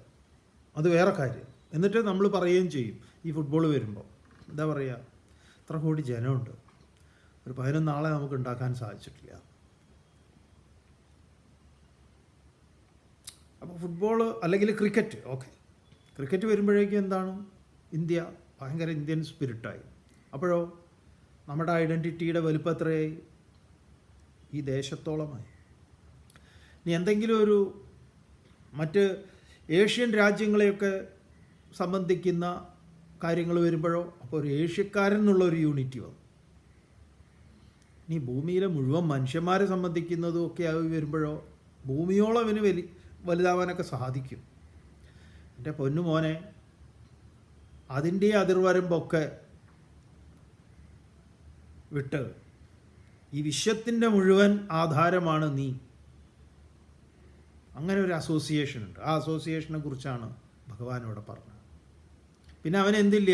അത് വേറെ കാര്യം. എന്നിട്ട് നമ്മൾ പറയുകയും ചെയ്യും, ഈ ഫുട്ബോൾ വരുമ്പോൾ എന്താ പറയുക, ഇത്ര കോടി ജനമുണ്ട്, ഒരു 11 ആളെ നമുക്ക് ഉണ്ടാക്കാൻ സാധിച്ചിട്ടില്ല. ഫുട്ബോൾ അല്ലെങ്കിൽ ക്രിക്കറ്റ്, ഓക്കെ, ക്രിക്കറ്റ് വരുമ്പോഴേക്കും എന്താണ്, ഇന്ത്യ ഭയങ്കര ഇന്ത്യൻ സ്പിരിറ്റായി. അപ്പോഴോ നമ്മുടെ ഐഡൻറ്റിറ്റിയുടെ വലുപ്പം എത്രയായി? ഈ ദേശത്തോളമായി. ഇനി എന്തെങ്കിലും ഒരു മറ്റ് ഏഷ്യൻ രാജ്യങ്ങളെയൊക്കെ സംബന്ധിക്കുന്ന കാര്യങ്ങൾ വരുമ്പോഴോ അപ്പോൾ ഒരു ഏഷ്യക്കാരൻ എന്നുള്ള ഒരു യൂണിറ്റി വന്നു. ഇനി ഭൂമിയിലെ മുഴുവൻ മനുഷ്യന്മാരെ സംബന്ധിക്കുന്നതും ഒക്കെ ആയി വരുമ്പോഴോ ഭൂമിയോളം അവന് വലുതാവാനൊക്കെ സാധിക്കും. എൻ്റെ പൊന്നുമോനെ, അതിൻ്റെ അതിർവരമ്പൊക്കെ വിട്ട് ഈ വിശ്വത്തിൻ്റെ മുഴുവൻ ആധാരമാണ് നീ. അങ്ങനെ ഒരു അസോസിയേഷൻ ഉണ്ട്. ആ അസോസിയേഷനെ കുറിച്ചാണ് ഭഗവാൻ ഇവിടെ പറഞ്ഞത്. പിന്നെ അവൻ എന്തില്ല,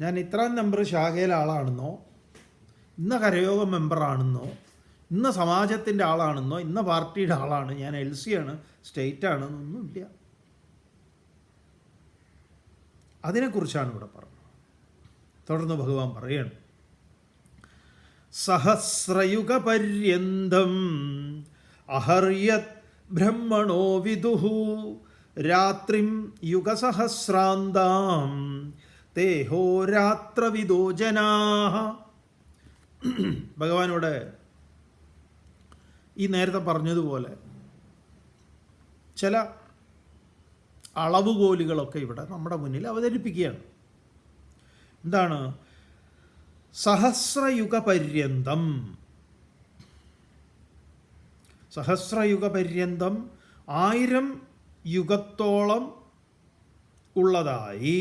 ഞാൻ ഇത്രാം നമ്പർ ശാഖയിലെ ആളാണെന്നോ, ഇന്ന കരയോഗ മെമ്പറാണെന്നോ, ഇന്ന സമാജത്തിൻ്റെ ആളാണെന്നോ, ഇന്ന പാർട്ടിയുടെ ആളാണ്, ഞാൻ LC ആണ്, സ്റ്റേറ്റ് ആണെന്നൊന്നുമില്ല. അതിനെക്കുറിച്ചാണ് ഇവിടെ പറഞ്ഞത്. തുടർന്ന് ഭഗവാൻ പറയണം, സഹസ്രയുഗപര്യന്തം അഹർയത് ബ്രഹ്മണോ വിദുഹു രാത്രിം യുഗസഹസ്രാന്താം തേഹോരാത്രവിദോ ജനാഃ. ഭഗവാനോട് ഈ നേരത്തെ പറഞ്ഞതുപോലെ ചില അളവുകോലുകളൊക്കെ ഇവിടെ നമ്മുടെ മുന്നിൽ അവതരിപ്പിക്കുകയാണ്. എന്താണ്? സഹസ്രയുഗപര്യന്തം, സഹസ്രയുഗപര്യന്തം 1000 യുഗത്തോളം ഉള്ളതായി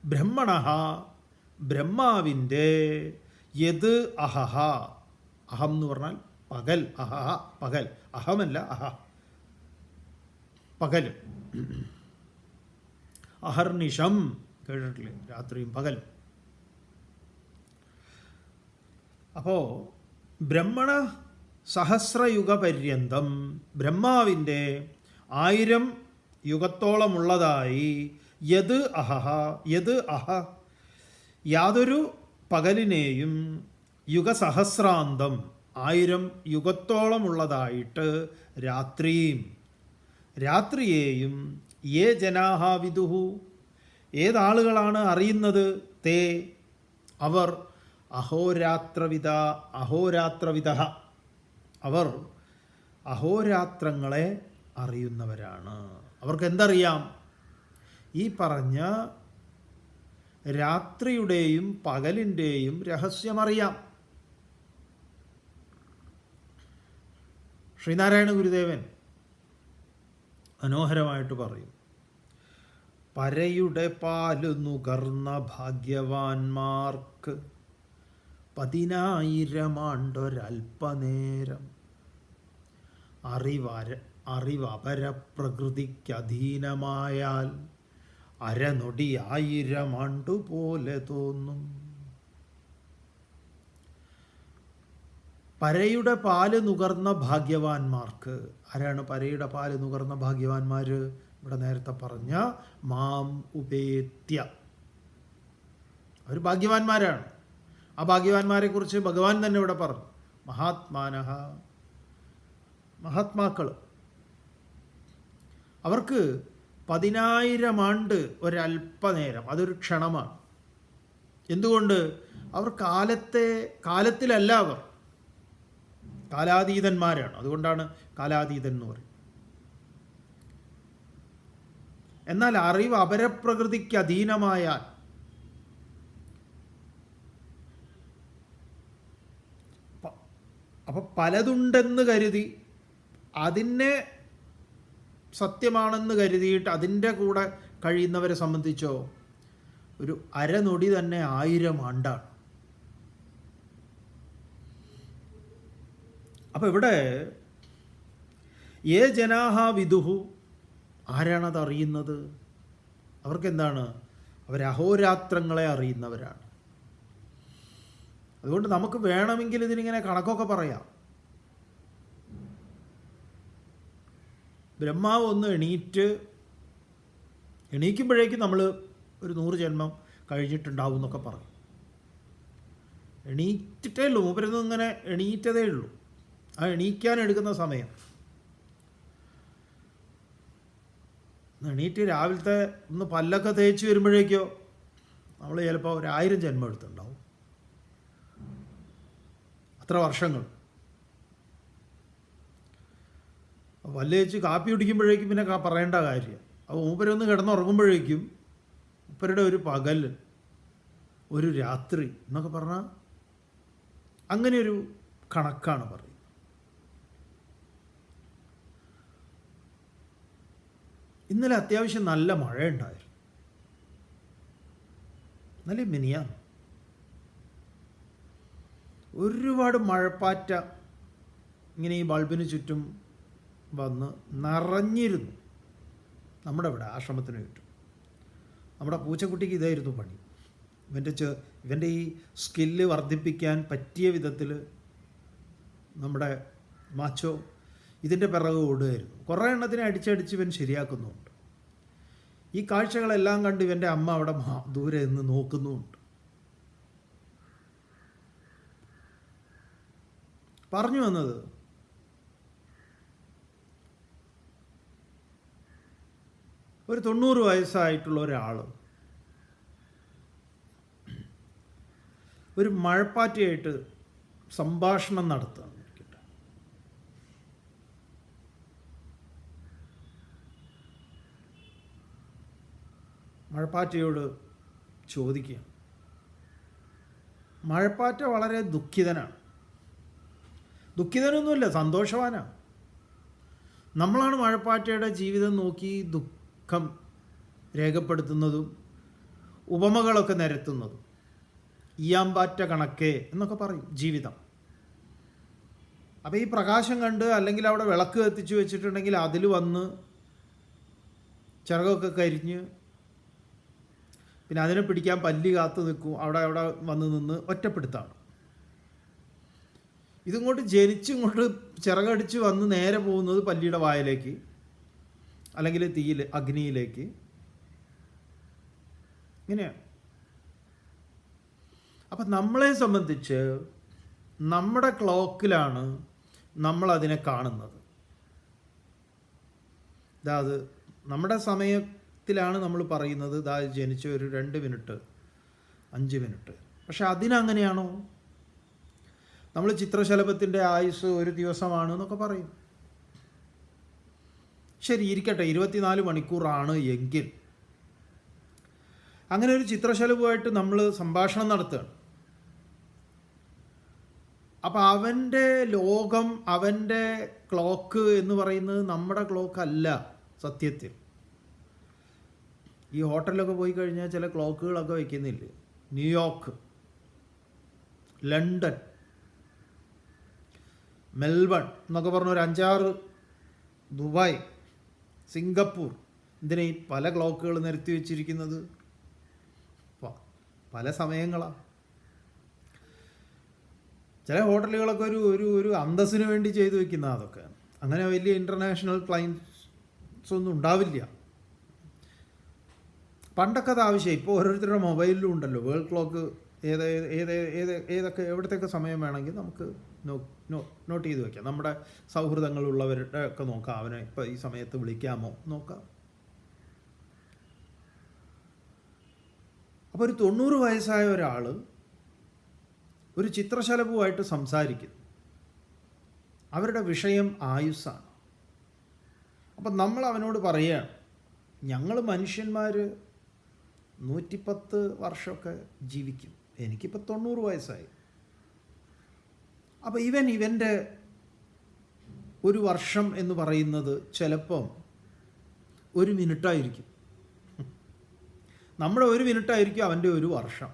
ബ്രഹ്മണഃ, ബ്രഹ്മാവിൻ്റെ, യത് അഹഹ, അഹം എന്ന് പറഞ്ഞാൽ പകൽ, അഹഹ പകൽ, അഹമല്ല അഹ, പകൽ, അഹർനിശം കേട്ടിട്ടില്ലേ, രാത്രിയും പകലും. അപ്പോൾ ബ്രഹ്മണ സഹസ്രയുഗപര്യന്തം, ബ്രഹ്മാവിൻ്റെ 1000 യുഗത്തോളമുള്ളതായി, യത് അഹഹ, യത് അഹ, യാതൊരു പകലിനെയും, യുഗസഹസ്രാന്തം 1000 യുഗത്തോളമുള്ളതായിട്ട്, രാത്രിയും, രാത്രിയെയും, യേ ജനാഹ വിദുഹു, ഏതാളുകളാണ് അറിയുന്നത്, തേ അവർ, അഹോരാത്രവിദ, അഹോരാത്രവിദ, അവർ അഹോരാത്രങ്ങളെ അറിയുന്നവരാണ്. അവർക്ക് എന്തറിയാം? ഈ പറഞ്ഞ രാത്രിയുടെയും പകലിൻ്റെയും രഹസ്യമറിയാം. ശ്രീനാരായണ ഗുരുദേവൻ മനോഹരമായിട്ട് പറയും, പരയുടെ പാല് നുകർന്ന ഭാഗ്യവാന്മാർക്ക് 10,000 ആണ്ടൊരൽപ്പനേരം അറിവപരപ്രകൃതിക്കധീനമായാൽ അരനൊടി 1000 ആണ്ടുപോലെ തോന്നും. പരയുടെ പാല് നുകർന്ന ഭാഗ്യവാന്മാർക്ക്, ആരാണ് പരയുടെ പാല് നുകർന്ന ഭാഗ്യവാന്മാർ? ഇവിടെ നേരത്തെ പറഞ്ഞ മാം ഉപേത്യ, അവർ ഭാഗ്യവാന്മാരാണ്. ആ ഭാഗ്യവാന്മാരെ കുറിച്ച് ഭഗവാൻ തന്നെ ഇവിടെ പറഞ്ഞു, മഹാത്മാനഃ, മഹാത്മാക്കൾ. അവർക്ക് 10,000 ആണ്ട് ഒരല്പനേരം, അതൊരു ക്ഷണമാണ്. എന്തുകൊണ്ട്? അവർ കാലത്തിലല്ല, അവർ കാലാതീതന്മാരാണ്. അതുകൊണ്ടാണ് കാലാതീതൻ എന്ന് പറയും. എന്നാൽ അറിവ് അപരപ്രകൃതിക്ക് അധീനമായാൽ, അപ്പം പലതുണ്ടെന്ന് കരുതി അതിനെ സത്യമാണെന്ന് കരുതിയിട്ട് അതിൻ്റെ കൂടെ കഴിയുന്നവരെ സംബന്ധിച്ചോ ഒരു അരനൊടി തന്നെ 1000 ആണ്ടാണ്. അപ്പോൾ ഇവിടെ യേ ജനാഹ വിദുഹു, ആരാണത് അറിയുന്നത്? അവർക്കെന്താണ്? അവർ അഹോരാത്രങ്ങളെ അറിയുന്നവരാണ്. അതുകൊണ്ട് നമുക്ക് വേണമെങ്കിൽ ഇതിനിങ്ങനെ കണക്കൊക്കെ പറയാം. ബ്രഹ്മാവ് ഒന്ന് എണീക്കുമ്പോഴേക്കും നമ്മൾ ഒരു 100 ജന്മം കഴിഞ്ഞിട്ടുണ്ടാവും എന്നൊക്കെ പറയും. എണീറ്റിട്ടേ ഉള്ളൂ, മൂപ്പരൊന്നും ഇങ്ങനെ എണീറ്റതേ ഉള്ളൂ. ആ എണീക്കാൻ എടുക്കുന്ന സമയം എണീറ്റ് രാവിലത്തെ ഒന്ന് പല്ലൊക്കെ തേച്ച് വരുമ്പോഴേക്കോ നമ്മൾ ചിലപ്പോൾ 1000 ജന്മം എടുത്തുണ്ടാവും. അത്ര വർഷങ്ങൾ. പല്ല് തേച്ച് കാപ്പി കുടിക്കുമ്പോഴേക്കും പിന്നെ പറയേണ്ട കാര്യം. അപ്പോൾ മൂപ്പരൊന്ന് കിടന്നുറങ്ങുമ്പോഴേക്കും മൂപ്പരുടെ ഒരു പകൽ, ഒരു രാത്രി എന്നൊക്കെ പറഞ്ഞാൽ അങ്ങനെയൊരു കണക്കാണ് പറയുന്നത്. ഇന്നലെ അത്യാവശ്യം നല്ല മഴയുണ്ടായിരുന്നു. നല്ല മിനിയാന്ന് ഒരുപാട് മഴപ്പാറ്റ ഇങ്ങനെ ഈ ബൾബിന് ചുറ്റും വന്ന് നിറഞ്ഞിരുന്നു. നമ്മുടെ ഇവിടെ ആശ്രമത്തിന് ചുറ്റും നമ്മുടെ പൂച്ചക്കുട്ടിക്ക് ഇതായിരുന്നു പണി. ഇവൻ്റെ ഈ സ്കില്ല് വർദ്ധിപ്പിക്കാൻ പറ്റിയ വിധത്തിൽ നമ്മുടെ മാച്ചോ ഇതിൻ്റെ പിറകെ ഓടുകയായിരുന്നു. കുറേ എണ്ണത്തിനെ അടിച്ചടിച്ച് ഇവൻ ശരിയാക്കുന്നുമുണ്ട്. ഈ കാഴ്ചകളെല്ലാം കണ്ട് ഇവൻ്റെ അമ്മ അവിടെ ദൂരെ നിന്ന് നോക്കുന്നുമുണ്ട്. പറഞ്ഞു വന്നത്, ഒരു 90 വയസ്സായിട്ടുള്ള ഒരാൾ ഒരു മഴപ്പാറ്റയായിട്ട് സംഭാഷണം നടത്തുകയാണ്. മഴപ്പാറ്റയോട് ചോദിക്കുകയാണ്. മഴപ്പാറ്റ വളരെ ദുഃഖിതനാണ്. ദുഃഖിതനൊന്നുമില്ല, സന്തോഷവാനാണ്. നമ്മളാണ് മഴപ്പാറ്റയുടെ ജീവിതം നോക്കി ദുഃഖം രേഖപ്പെടുത്തുന്നതും ഉപമകളൊക്കെ നിരത്തുന്നതും. ഈയാമ്പാറ്റ കണക്കേ എന്നൊക്കെ പറയും ജീവിതം. അപ്പോൾ ഈ പ്രകാശം കണ്ട്, അല്ലെങ്കിൽ അവിടെ വിളക്ക് കത്തിച്ച് വെച്ചിട്ടുണ്ടെങ്കിൽ അതിൽ വന്ന് ചിറകൊക്കെ കരിഞ്ഞ് പിന്നെ അതിനെ പിടിക്കാൻ പല്ലി കാത്തു നിൽക്കും. അവിടെ വന്ന് നിന്ന് ഒറ്റപ്പെടുത്താണ്. ഇതിങ്ങോട്ട് ജനിച്ചിങ്ങോട്ട് ചിറകടിച്ച് വന്ന് നേരെ പോകുന്നത് പല്ലിയുടെ വായിലേക്ക്, അല്ലെങ്കിൽ തീയിൽ അഗ്നിയിലേക്ക്. ഇങ്ങനെയാണ്. അപ്പം നമ്മളെ സംബന്ധിച്ച് നമ്മുടെ ക്ലോക്കിലാണ് നമ്മളതിനെ കാണുന്നത്. അതായത് നമ്മുടെ സമയത്തിലാണ് നമ്മൾ പറയുന്നത് ഇതാ ജനിച്ച ഒരു 2 മിനിറ്റ് 5 മിനിറ്റ്. പക്ഷെ അതിനങ്ങനെയാണോ? നമ്മൾ ചിത്രശലഭത്തിൻ്റെ ആയുസ് 1 ദിവസമാണ് എന്നൊക്കെ പറയും. ശരി, ഇരിക്കട്ടെ, 24 മണിക്കൂറാണ് എങ്കിൽ അങ്ങനെ ഒരു ചിത്രശലഭമായിട്ട് നമ്മൾ സംഭാഷണം നടത്തുകയാണ്. അപ്പം അവൻ്റെ ലോകം, അവൻ്റെ ക്ലോക്ക് എന്ന് പറയുന്നത് നമ്മുടെ ക്ലോക്ക് അല്ല സത്യത്തിൽ. ഈ ഹോട്ടലിലൊക്കെ പോയി കഴിഞ്ഞാൽ ചില ക്ലോക്കുകളൊക്കെ വയ്ക്കുന്നില്ലേ? ന്യൂയോർക്ക്, ലണ്ടൻ, മെൽബൺ എന്നൊക്കെ പറഞ്ഞ ഒരു 5-6, ദുബായ്, സിംഗപ്പൂർ. ഇതിനെ ഈ പല ക്ലോക്കുകൾ നിരത്തി വെച്ചിരിക്കുന്നത് പല സമയങ്ങളാണ്. ചില ഹോട്ടലുകളൊക്കെ ഒരു അന്തസ്സിന് വേണ്ടി ചെയ്തു വെക്കുന്ന അതൊക്കെ. അങ്ങനെ വലിയ ഇൻ്റർനാഷണൽ ക്ലയൻസ് ഒന്നും ഉണ്ടാവില്ല. പണ്ടൊക്കെ അത് ആവശ്യം. ഇപ്പോൾ ഓരോരുത്തരുടെ മൊബൈലിലും ഉണ്ടല്ലോ വേൾഡ് ക്ലോക്ക്. ഏതൊക്കെ എവിടത്തെയൊക്കെ സമയം വേണമെങ്കിൽ നമുക്ക് നോട്ട് ചെയ്ത് വയ്ക്കാം. നമ്മുടെ സൗഹൃദങ്ങളുള്ളവരുടെ ഒക്കെ നോക്കാം, അവനെ ഇപ്പോൾ ഈ സമയത്ത് വിളിക്കാമോ നോക്കാം. അപ്പോൾ ഒരു 90 വയസ്സായ ഒരാൾ ഒരു ചിത്രശലഭവുമായിട്ട് സംസാരിക്കുന്നു. അവരുടെ വിഷയം ആയുസ്സാണ്. അപ്പം നമ്മൾ അവനോട് പറയുകയാണ്, ഞങ്ങൾ മനുഷ്യന്മാർ 110 വർഷമൊക്കെ ജീവിക്കും, എനിക്കിപ്പോൾ 90 വയസ്സായി. അപ്പോൾ ഇവൻ്റെ ഒരു വർഷം എന്ന് പറയുന്നത് ചിലപ്പം 1 മിനിറ്റായിരിക്കും. നമ്മുടെ 1 മിനിറ്റായിരിക്കും അവൻ്റെ 1 വർഷം.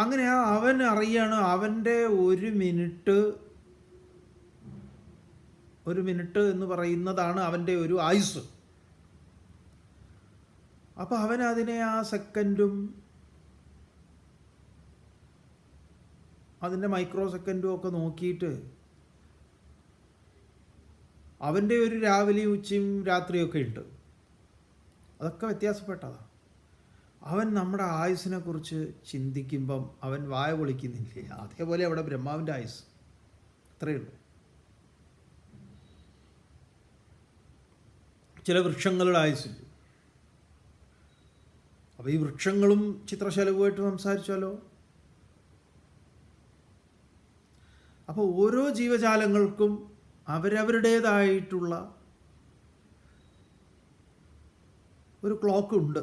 അങ്ങനെ അവൻ അറിയാണ് അവൻ്റെ 1 മിനിറ്റ് എന്ന് പറയുന്നതാണ് അവൻ്റെ ഒരു ആയുസ്. അപ്പോൾ അവൻ അതിനെ ആ സെക്കൻഡും അതിൻ്റെ മൈക്രോ സെക്കൻഡും ഒക്കെ നോക്കിയിട്ട് അവൻ്റെ ഒരു രാവിലെയും ഉച്ചയും രാത്രിയൊക്കെ ഉണ്ട്. അതൊക്കെ വ്യത്യാസപ്പെട്ടതാണ്. അവൻ നമ്മുടെ ആയുസ്സിനെ കുറിച്ച് ചിന്തിക്കുമ്പം അവൻ വായ പൊളിക്കുന്നില്ലേ? അതേപോലെ അവിടെ ബ്രഹ്മാവിൻ്റെ ആയുസ് അത്രയേ ഉള്ളൂ. ചില വൃക്ഷങ്ങളുടെ ആയുസ്സില്ല. അപ്പോൾ ഈ വൃക്ഷങ്ങളും ചിത്രശലഭവുമായിട്ട് സംസാരിച്ചാലോ? അപ്പോൾ ഓരോ ജീവജാലങ്ങൾക്കും അവരവരുടേതായിട്ടുള്ള ഒരു ക്ലോക്കുണ്ട്.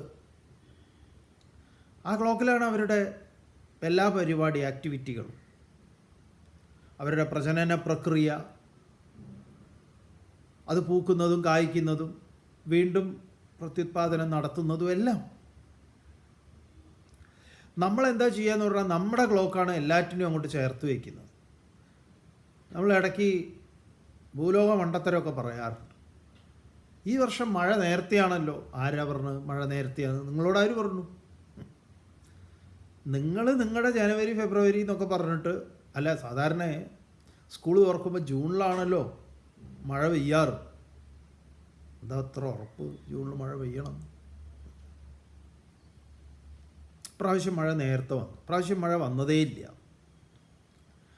ആ ക്ലോക്കിലാണ് അവരുടെ എല്ലാ പരിപാടി ആക്ടിവിറ്റികളും, അവരുടെ പ്രജനന പ്രക്രിയ, അത് പൂക്കുന്നതും കായ്ക്കുന്നതും വീണ്ടും പ്രത്യുത്പാദനം നടത്തുന്നതും എല്ലാം. നമ്മളെന്താ ചെയ്യുകയെന്ന് പറഞ്ഞാൽ നമ്മുടെ ക്ലോക്കാണ് എല്ലാറ്റിനും അങ്ങോട്ട് ചേർത്ത് വയ്ക്കുന്നത്. നമ്മൾ ഇടയ്ക്ക് ഭൂലോക മണ്ടത്തരമൊക്കെ പറയാറുണ്ട്. ഈ വർഷം മഴ നേരത്തെയാണല്ലോ. ആരാ പറഞ്ഞത് മഴ നേരത്തെയാണ്? നിങ്ങളോട് ആര് പറഞ്ഞു? നിങ്ങൾ നിങ്ങളുടെ ജനുവരി ഫെബ്രുവരി എന്നൊക്കെ പറഞ്ഞിട്ട് അല്ല, സാധാരണ സ്കൂൾ തുറക്കുമ്പോൾ ജൂണിലാണല്ലോ മഴ പെയ്യാറ്. എന്താ അത്ര ഉറപ്പ് ജൂണിൽ മഴ പെയ്യണം? പ്രാവശ്യം മഴ നേരത്തെ വന്നു, പ്രാവശ്യം മഴ വന്നതേ ഇല്ല.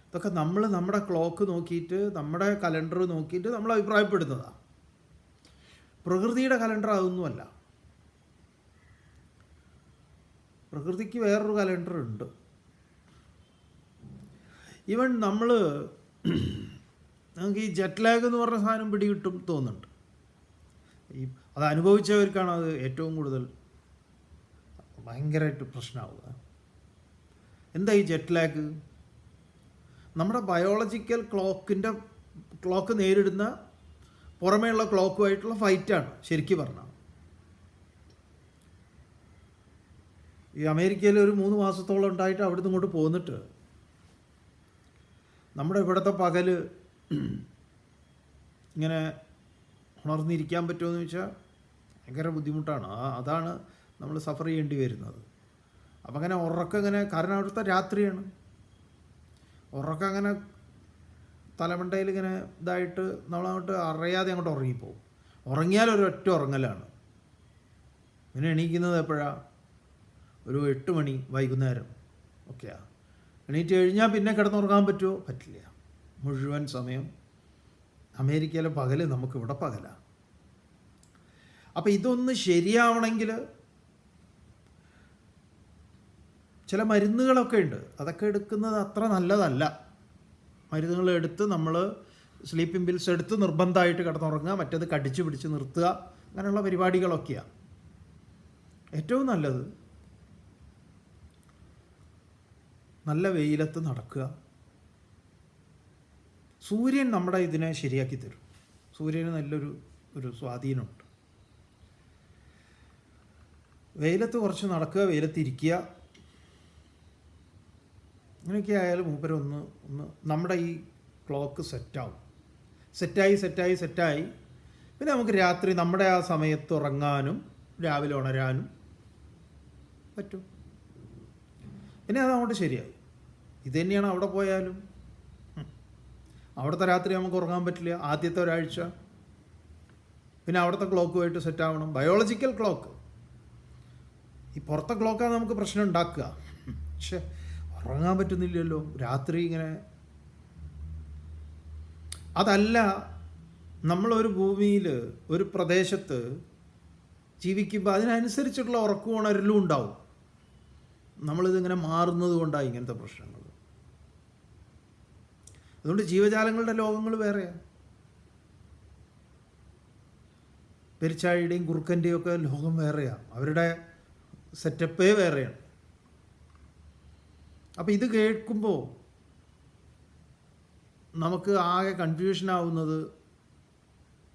ഇതൊക്കെ നമ്മൾ നമ്മുടെ ക്ലോക്ക് നോക്കിയിട്ട്, നമ്മുടെ കലണ്ടർ നോക്കിയിട്ട് നമ്മൾ അഭിപ്രായപ്പെടുന്നതാണ്. പ്രകൃതിയുടെ കലണ്ടർ അതൊന്നുമല്ല. പ്രകൃതിക്ക് വേറൊരു കലണ്ടർ ഉണ്ട്. ഈവൻ നമുക്ക് ഈ ജെറ്റ് ലാഗ് എന്ന് പറഞ്ഞ സാധനം പിടികിട്ടും തോന്നുന്നുണ്ട്. അത് അനുഭവിച്ചവർക്കാണ് അത് ഏറ്റവും കൂടുതൽ ഭയങ്കരമായിട്ട് പ്രശ്നമാവുക. എന്താ ഈ ജെറ്റ് ലാഗ്? നമ്മുടെ ബയോളജിക്കൽ ക്ലോക്ക് നേരിടുന്ന പുറമേയുള്ള ക്ലോക്കുമായിട്ടുള്ള ഫൈറ്റാണ് ശരിക്കും പറഞ്ഞാൽ. ഈ അമേരിക്കയിൽ ഒരു 3 മാസത്തോളം ഉണ്ടായിട്ട് അവിടുന്ന് ഇങ്ങോട്ട് പോന്നിട്ട് നമ്മുടെ ഇവിടുത്തെ പകൽ ഇങ്ങനെ ഉണർന്നിരിക്കാൻ പറ്റുമെന്ന് ചോദിച്ചാൽ ഭയങ്കര ബുദ്ധിമുട്ടാണ്. അതാണ് നമ്മൾ സഫർ ചെയ്യേണ്ടി വരുന്നത്. അപ്പം അങ്ങനെ ഉറക്കം ഇങ്ങനെ, കാരണം അവിടുത്തെ രാത്രിയാണ്, ഉറക്കം അങ്ങനെ തലമണ്ടയിൽ ഇങ്ങനെ ഇതായിട്ട് നമ്മളങ്ങോട്ട് അറിയാതെ അങ്ങോട്ട് ഉറങ്ങിപ്പോവും. ഉറങ്ങിയാൽ ഒരൊറ്റ ഉറങ്ങലാണ്. പിന്നെ എണീക്കുന്നത് എപ്പോഴാണ്? ഒരു 8 മണി വൈകുന്നേരം ഒക്കെയാണ്. എണീറ്റ് കഴിഞ്ഞാൽ പിന്നെ കിടന്നുറങ്ങാൻ പറ്റുമോ? പറ്റില്ല. മുഴുവൻ സമയം അമേരിക്കയിലെ പകൽ നമുക്കിവിടെ പകലാണ്. അപ്പം ഇതൊന്ന് ശരിയാവണമെങ്കിൽ ചില മരുന്നുകളൊക്കെ ഉണ്ട്. അതൊക്കെ എടുക്കുന്നത് അത്ര നല്ലതല്ല. മരുന്നുകൾ എടുത്ത് നമ്മൾ സ്ലീപ്പിംഗ് പിൽസ് എടുത്ത് നിർബന്ധമായിട്ട് കിടന്നുറങ്ങുക, മറ്റേത് കടിച്ചു പിടിച്ച് നിർത്തുക, അങ്ങനെയുള്ള പരിപാടികളൊക്കെയാണ് ഏറ്റവും നല്ലത്. നല്ല വെയിലത്ത് നടക്കുക. സൂര്യൻ നമ്മുടെ ഇതിനെ ശരിയാക്കി തരും. സൂര്യന് നല്ലൊരു സ്വാധീനമുണ്ട്. വെയിലത്ത് കുറച്ച് നടക്കുക, വെയിലത്തിരിക്കുക, അങ്ങനെയൊക്കെ ആയാലും മൂപ്പരൊന്ന് നമ്മുടെ ഈ ക്ലോക്ക് സെറ്റാവും. സെറ്റായി പിന്നെ നമുക്ക് രാത്രി നമ്മുടെ ആ സമയത്ത് ഉറങ്ങാനും രാവിലെ ഉണരാനും പറ്റും. പിന്നെ അതങ്ങോട്ട് ശരിയായി. ഇത് തന്നെയാണ് അവിടെ പോയാലും. അവിടുത്തെ രാത്രി നമുക്ക് ഉറങ്ങാൻ പറ്റില്ല ആദ്യത്തെ ഒരാഴ്ച. പിന്നെ അവിടുത്തെ ക്ലോക്കുമായിട്ട് സെറ്റാവണം. Biological clock. ഈ പുറത്തെ ക്ലോക്കാണ് നമുക്ക് പ്രശ്നം ഉണ്ടാക്കുക. പക്ഷെ ഉറങ്ങാൻ പറ്റുന്നില്ലല്ലോ രാത്രി ഇങ്ങനെ. അതല്ല, നമ്മളൊരു ഭൂമിയിൽ ഒരു പ്രദേശത്ത് ജീവിക്കുമ്പോൾ അതിനനുസരിച്ചിട്ടുള്ള ഉറക്കവും ഉണരലും ഉണ്ടാവും. നമ്മളിതിങ്ങനെ മാറുന്നത് കൊണ്ടാണ് ഇങ്ങനത്തെ പ്രശ്നങ്ങൾ. അതുകൊണ്ട് ജീവജാലങ്ങളുടെ ലോകങ്ങൾ വേറെയാണ്. പെരിച്ചാഴിയുടെയും കുറുക്കൻ്റെയും ഒക്കെ ലോകം വേറെയാണ്. അവരുടെ സെറ്റപ്പേ വേറെയാണ്. അപ്പോൾ ഇത് കേൾക്കുമ്പോൾ നമുക്ക് ആകെ കൺഫ്യൂഷനാവുന്നത്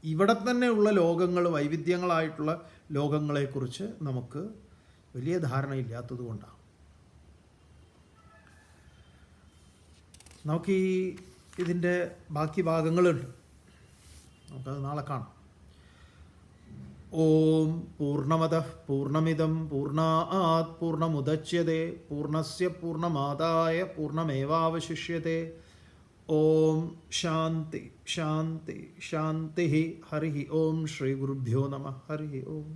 ഇവിടെ തന്നെയുള്ള ലോകങ്ങൾ, വൈവിധ്യങ്ങളായിട്ടുള്ള ലോകങ്ങളെക്കുറിച്ച് നമുക്ക് വലിയ ധാരണയില്ലാത്തത് കൊണ്ടാണ്. നമുക്ക് ഇതിൻ്റെ ബാക്കി ഭാഗങ്ങളുണ്ട്, നമുക്കത് നാളെ കാണാം. ഓം പൂർണ്ണമദഃ പൂർണ്ണമിദം പൂർണ്ണാത് പൂർണ്ണമുദച്യതേ പൂർണ്ണസ്യ പൂർണ്ണമാദായ പൂർണ്ണമേവാവശിഷ്യതേ. ഓം ശാന്തി ശാന്തി ശാന്തി. ഹരി ഓം. ശ്രീ ഗുരുഭ്യോ നമഃ. ഹരി ഓം.